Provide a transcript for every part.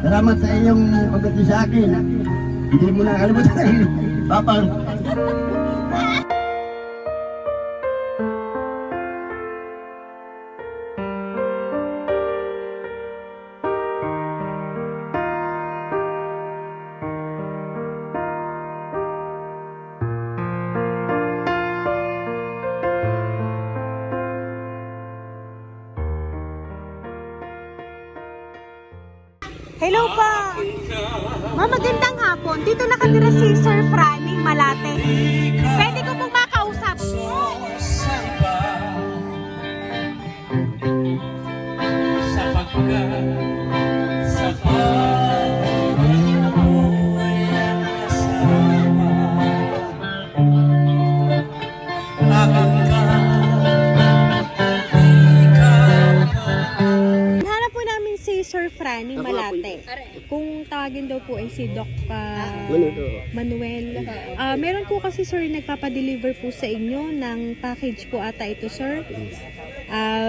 Salamat sa iyong pagdating sa akin. Hindi mo nakalimutan. Papa. Hello po! Magandang hapon. Dito nakatira si Sir Franny Malate. Pwede ko pong makausap. Hanap po namin si Sir Franny Malate. Kung tawagin daw po ay si Doc Manuel. Meron po kasi sir nagpapadeliver po sa inyo ng package po ata ito sir.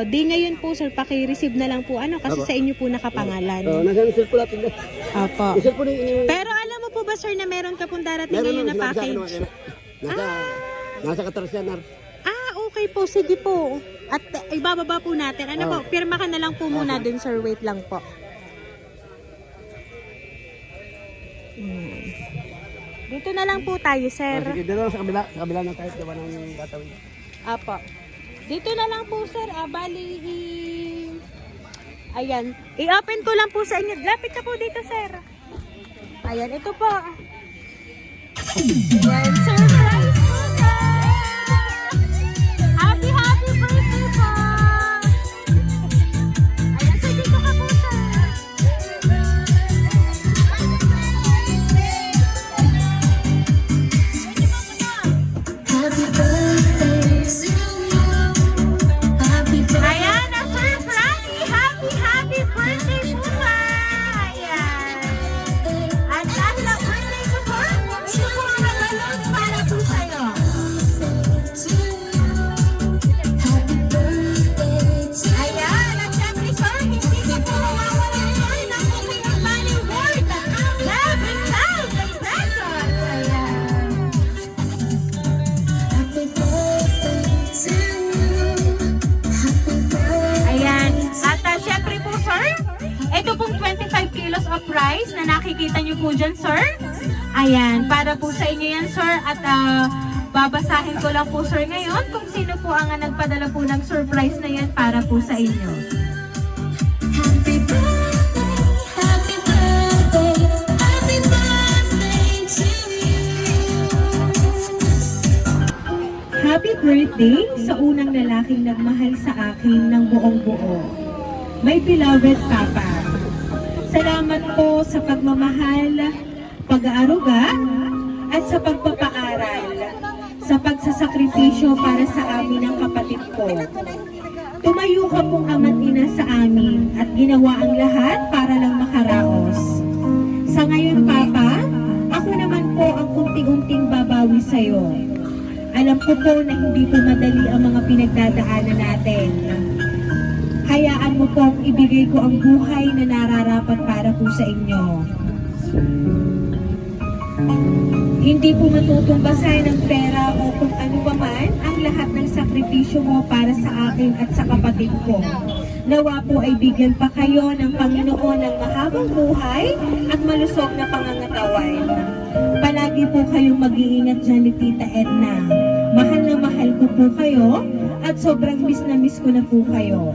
Di ngayon po sir, paki-receive na lang po kasi sa inyo po nakapangalan. Nasaan sir po natin? Apo. Pero alam mo po ba sir na meron ka pong darating ngayon na package? Nasa Katarasyan. Okay po, sige po. At ibababa po natin. Po, pirma ka na lang po muna dun sir, wait lang po. Dito na lang po tayo, sir. Sige, dito sa kabila na tayo, gawa ng gatawin. Apo. Dito na lang po, sir. Ayan. I-open ko lang po sa inyo. Lapit ka po dito, sir. Ayan, ito po. Ayan, surprise po, sir. Happy birthday po. Ayan, sir, dito ka po, sir. Ayan, Sir Franny, happy birthday po, sir! Ayan. At dahil ang birthday ko, sir, ito po ang naglalong para po sa'yo. Ayan, at syempre, sir, hindi ko po mawawala, sir, ng booking of money worth ang 11,000 pesos. Ayan. Ayan. At syempre po, sir, ito pong 25 kilos of rice na nakikita nyo po dyan, sir. Ayan, para po sa inyo yan, sir. At babasahin ko lang po, sir, ngayon kung sino po ang nagpadala po ng surprise na yan para po sa inyo. Happy birthday sa unang lalaking nagmahal sa akin ng buong buo. My beloved Papa, salamat po sa pagmamahal, pag-aaruga, at sa pagpapaaral, sa pagsasakripisyo para sa amin ng kapatid ko. Tumayo ka pong ama't ina sa amin at ginawa ang lahat para lang makaraos. Sa ngayon, Papa, ako naman po ang unti-unting babawi sa'yo. Alam ko po na hindi po madali ang mga pinagdadaanan natin. Hayaan mo pong ibigay ko ang buhay na nararapat para po sa inyo. Hindi po matutumbasan ng pera o kung ano pa man ang lahat ng sakripisyo mo para sa akin at sa kapatid ko. Nawa po ay bigyan pa kayo ng Panginoon ng mahabang buhay at malusog na pangangatawan. Palagi po kayong mag-iingat dyan ni Tita Edna. Mahal na mahal ko po kayo at sobrang miss na miss ko na po kayo.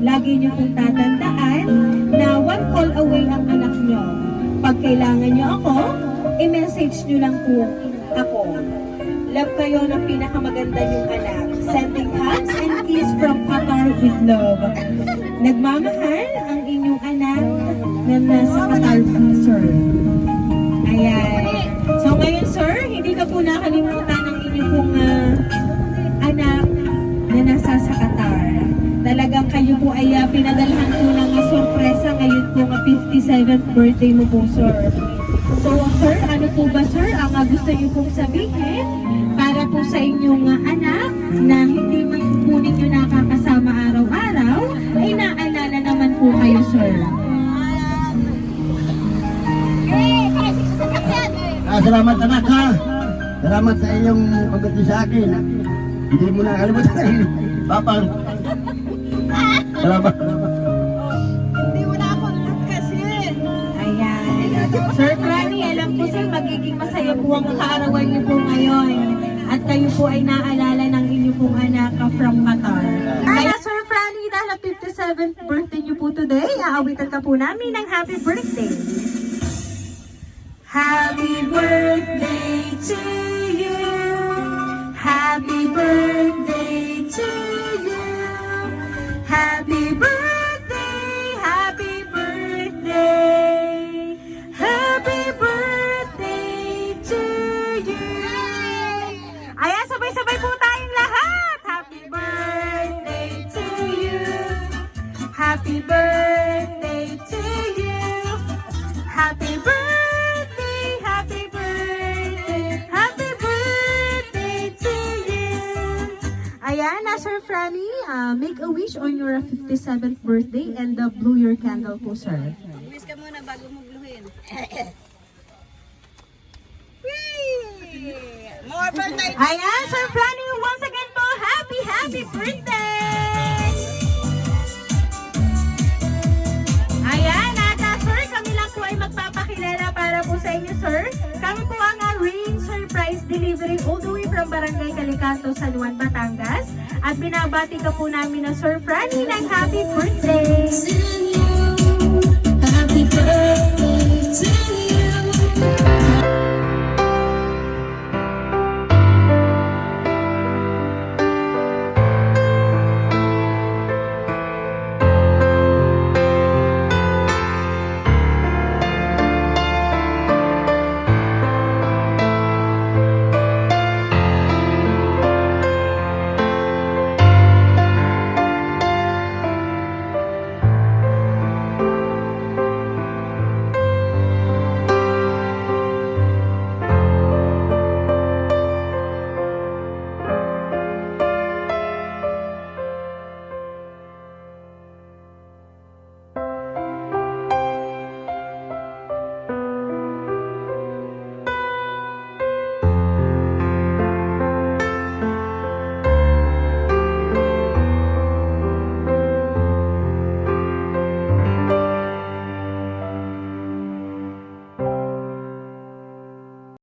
Lagi niyo pong tatandaan na one call away ang anak niyo. Pag kailangan niyo ako, i-message niyo lang po ako. Love kayo ng pinakamaganda niyong anak. Sending hugs and kiss from Qatar with love. Nagmamahal ang inyong anak na nasa Qatar, sir. Ayan. So ngayon, sir, hindi ka po nakalimutan ng inyong pong anak na nasa sa Qatar. Talagang kayo po ay pinadalhan po ng sorpresa ngayon po ang 57th birthday mo po, sir. So, sir, ano po ba, sir, ang gusto niyo pong sabihin para po sa inyong anak na hindi man po ninyo nakakasama araw-araw, ay naalala naman po kayo, sir? Salamat anak ha. Salamat sa iyong pagdating sa akin. Hindi mo nakalimutan. Papa. Salamat. Hindi mo na ako kasi. Ayan. Sir Franny, alam ko sir, magiging masaya po ang kaarawan niyo po ngayon. At kayo po ay naalala ng inyong pong anak from Qatar. Kaya Sir Franny, dahil ang 57th birthday niyo po today, aawitan ka po namin ng happy birthday. Happy birthday to you. Happy birthday to you. Happy birthday, happy birthday. Happy birthday to you. Ayan, sabay-sabay po tayong lahat. Happy birthday to you. Happy birthday to you. Happy birthday, happy birthday, happy birthday to you. Ayan, Sir Franny, make a wish on your 57th birthday and blow your candle po, sir. Wish ka muna bago mo bluhin. More birthday! Ayan, Sir Franny, once again po, happy birthday! Ayan, sir, kami lang po ay magpapakilala para po sa inyo, sir. Kami po ang Rain Surprise Delivery all the way from Barangay Calicanto, San Juan, Batangas. At binabati ka po namin na Sir Franny ng happy birthday! Happy birthday.